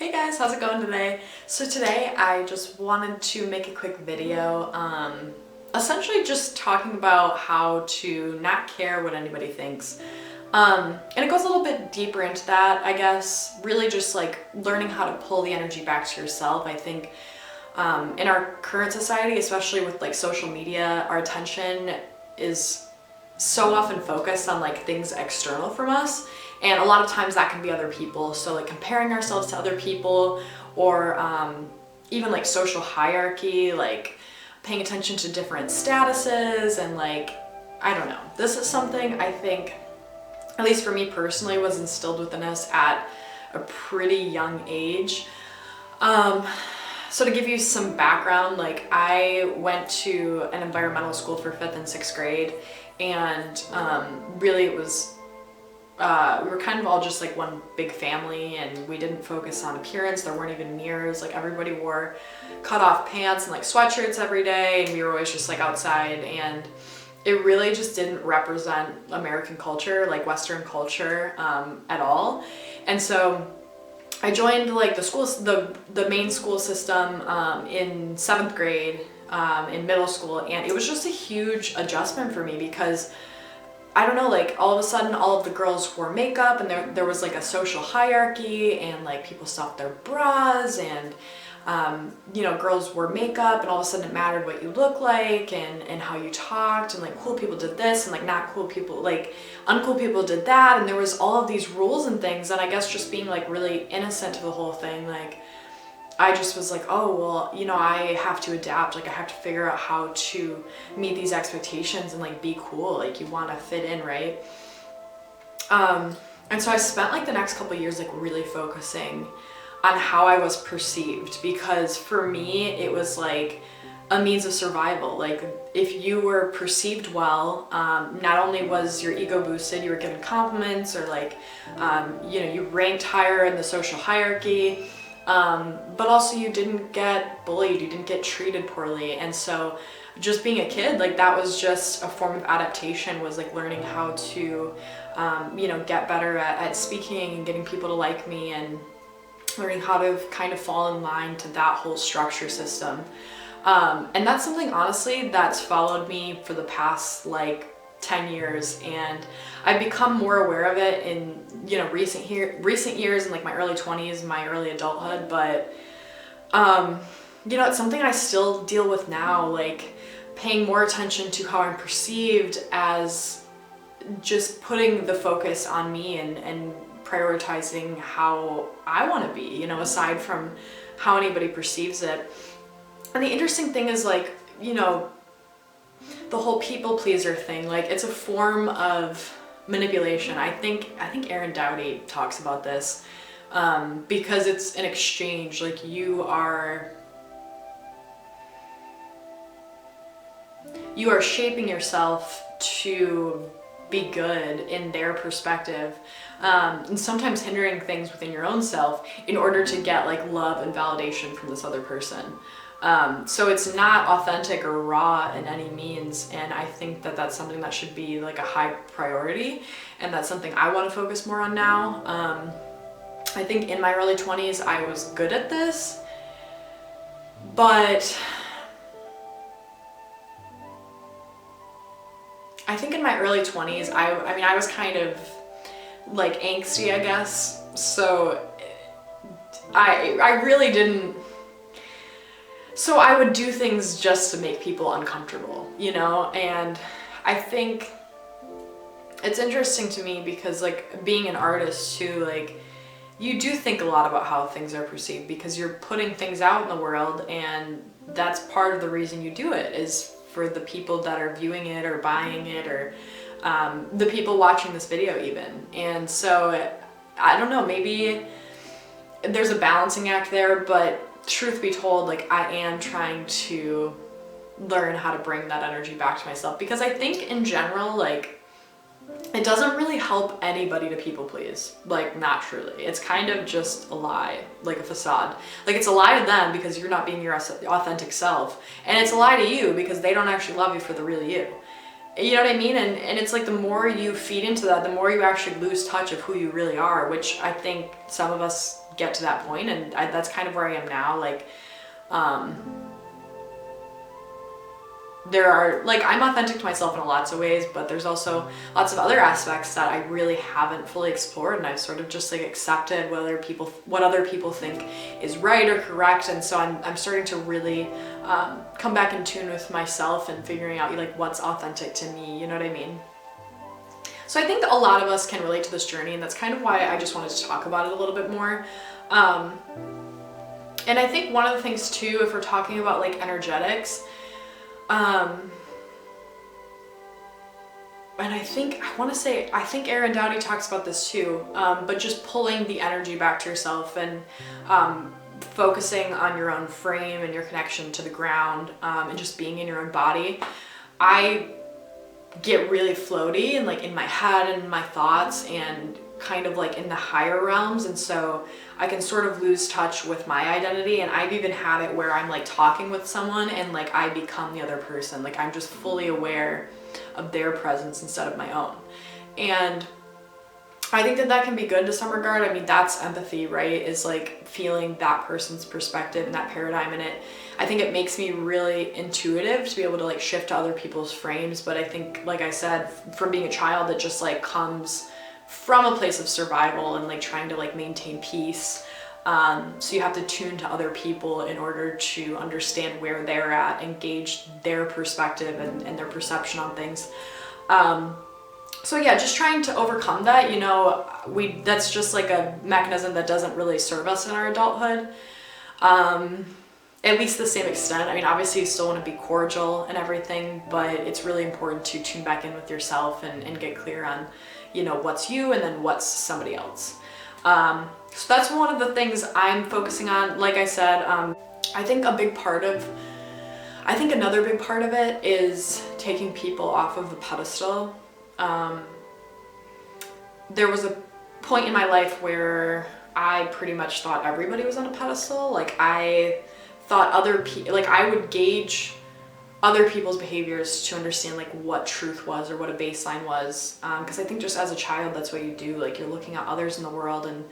Hey guys, how's it going today? So today I just wanted to make a quick video, essentially just talking about how to not care what anybody thinks. And it goes a little bit deeper into that, I guess, really just like learning how to pull the energy back to yourself. I think in our current society, especially with like social media, our attention is so often focused on like things external from us, and a lot of times that can be other people, so like comparing ourselves to other people, or even like social hierarchy, like paying attention to different statuses, and like I don't know, this is something I think, at least for me personally, was instilled within us at a pretty young age. So to give you some background, like I went to an environmental school for 5th and 6th grade, and really it was, we were kind of all just like one big family, and we didn't focus on appearance. There weren't even mirrors. Like everybody wore cut off pants and like sweatshirts every day, and we were always just like outside, and it really just didn't represent American culture, like Western culture, at all. And so I joined like the schools, the main school system in 7th grade, in middle school, and it was just a huge adjustment for me because I don't know, like all of a sudden all of the girls wore makeup, and there was like a social hierarchy, and like people stuffed their bras, and you know, girls wore makeup, and all of a sudden it mattered what you looked like, and how you talked, and like cool people did this, and like not cool people, like uncool people did that, and there was all of these rules and things. And I guess just being like really innocent to the whole thing, like I just was like, oh well, you know, I have to adapt, like I have to figure out how to meet these expectations and like be cool, like you want to fit in, right? And so I spent like the next couple of years like really focusing on how I was perceived, because for me it was like a means of survival. Like if you were perceived well, not only was your ego boosted, you were given compliments, or like you know, you ranked higher in the social hierarchy, but also you didn't get bullied, you didn't get treated poorly. And so just being a kid, like that was just a form of adaptation, was like learning how to you know, get better at speaking and getting people to like me, and learning how to kind of fall in line to that whole structure system. And that's something honestly that's followed me for the past like 10 years, and I've become more aware of it in, you know, recent years, in like my early 20s, my early adulthood. But you know, it's something I still deal with now, like paying more attention to how I'm perceived, as just putting the focus on me, and prioritizing how I want to be, you know, aside from how anybody perceives it. And the interesting thing is, like, you know, the whole people pleaser thing, like it's a form of manipulation. I think Aaron Doughty talks about this, because it's an exchange. Like you are shaping yourself to be good in their perspective, and sometimes hindering things within your own self in order to get like love and validation from this other person. So it's not authentic or raw in any means, and I think that that's something that should be like a high priority, and that's something I want to focus more on now. I think in my early 20s I was good at this, but I think in my early 20s, I mean, I was kind of like angsty, I guess. So I really didn't, so I would do things just to make people uncomfortable, you know? And I think it's interesting to me because like being an artist too, like you do think a lot about how things are perceived, because you're putting things out in the world, and that's part of the reason you do it, is for the people that are viewing it or buying it, or the people watching this video even. And so I don't know, maybe there's a balancing act there, but truth be told, like I am trying to learn how to bring that energy back to myself, because I think in general, like it doesn't really help anybody to people please, like not truly. It's kind of just a lie, like a facade. Like it's a lie to them because you're not being your authentic self, and it's a lie to you because they don't actually love you for the real you. You know what I mean? And it's like the more you feed into that, the more you actually lose touch of who you really are, which I think some of us get to that point. And that's kind of where I am now. Like, there are, like, I'm authentic to myself in lots of ways, but there's also lots of other aspects that I really haven't fully explored, and I've sort of just like accepted what other people think is right or correct. And so I'm starting to really come back in tune with myself and figuring out like what's authentic to me, you know what I mean? So I think that a lot of us can relate to this journey, and that's kind of why I just wanted to talk about it a little bit more. And I think one of the things too, if we're talking about like energetics, and I think Aaron Dowdy talks about this too, but just pulling the energy back to yourself and focusing on your own frame and your connection to the ground, and just being in your own body. I get really floaty and like in my head and my thoughts and kind of like in the higher realms, and so I can sort of lose touch with my identity. And I've even had it where I'm like talking with someone and like I become the other person, like I'm just fully aware of their presence instead of my own. And I think that that can be good to some regard. I mean, that's empathy, right? Is like feeling that person's perspective and that paradigm in it. I think it makes me really intuitive to be able to like shift to other people's frames. But I think, like I said, from being a child, that just like comes from a place of survival and like trying to like maintain peace. So you have to tune to other people in order to understand where they're at, engage their perspective and their perception on things. So yeah, just trying to overcome that, you know, that's just like a mechanism that doesn't really serve us in our adulthood. At least to the same extent. I mean, obviously you still want to be cordial and everything, but it's really important to tune back in with yourself and get clear on, you know, what's you and then what's somebody else. So that's one of the things I'm focusing on. Like I said, I think another big part of it is taking people off of the pedestal. There was a point in my life where I pretty much thought everybody was on a pedestal. Like I thought I would gauge other people's behaviors to understand like what truth was or what a baseline was. Because I think just as a child, that's what you do. Like you're looking at others in the world and,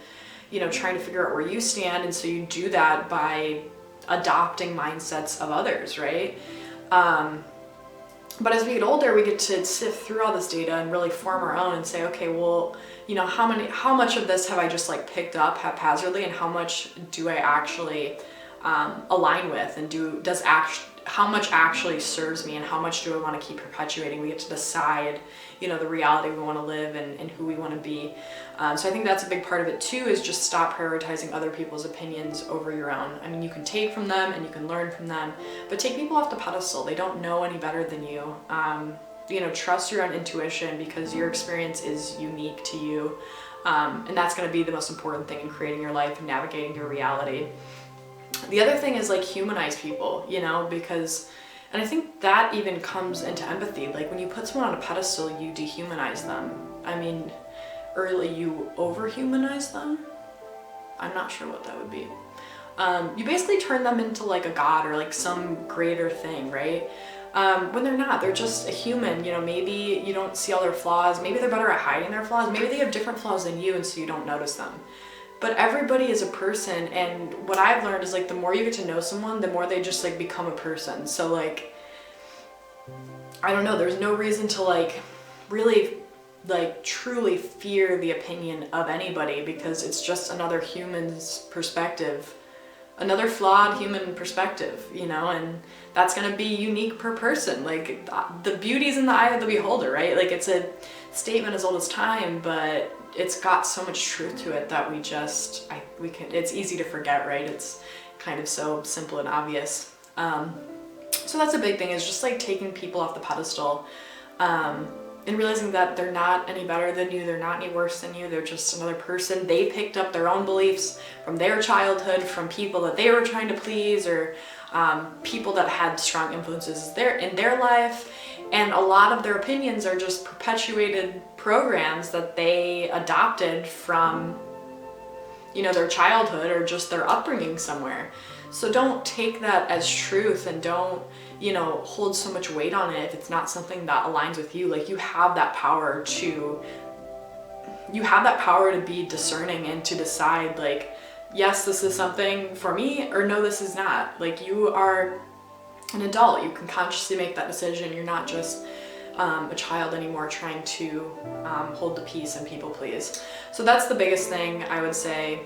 you know, trying to figure out where you stand. And so you do that by adopting mindsets of others, right? But as we get older, we get to sift through all this data and really form our own and say, okay, well, you know, how much of this have I just like picked up haphazardly, and how much do I actually align with, and how much actually serves me, and how much do I want to keep perpetuating? We get to decide, you know, the reality we want to live and who we want to be. So I think that's a big part of it too, is just stop prioritizing other people's opinions over your own. I mean, you can take from them and you can learn from them, but take people off the pedestal. They don't know any better than you. You know, trust your own intuition, because your experience is unique to you. And that's going to be the most important thing in creating your life and navigating your reality. The other thing is like humanize people, you know, and I think that even comes into empathy. Like when you put someone on a pedestal, you dehumanize them. I mean, early you overhumanize them. I'm not sure what that would be. You basically turn them into like a god or like some greater thing, right? When they're not, they're just a human. You know, maybe you don't see all their flaws. Maybe they're better at hiding their flaws. Maybe they have different flaws than you, and so you don't notice them. But everybody is a person, and what I've learned is like the more you get to know someone, the more they just like become a person. So like, I don't know, there's no reason to like really like truly fear the opinion of anybody, because it's just another human's perspective, another flawed human perspective, you know, and that's gonna be unique per person. Like the beauty's in the eye of the beholder, right? Like it's a statement as old as time, but it's got so much truth to it that it's easy to forget, right? It's kind of so simple and obvious. So that's a big thing, is just like taking people off the pedestal, and realizing that they're not any better than you, they're not any worse than you, they're just another person. They picked up their own beliefs from their childhood, from people that they were trying to please, or people that had strong influences in their life. And a lot of their opinions are just perpetuated programs that they adopted from, you know, their childhood or just their upbringing somewhere. So don't take that as truth, and don't, you know, hold so much weight on it if it's not something that aligns with you. Like you have that power to be discerning and to decide like yes, this is something for me, or no, this is not. Like, you are an adult. You can consciously make that decision. You're not just a child anymore trying to hold the peace and people please. So that's the biggest thing I would say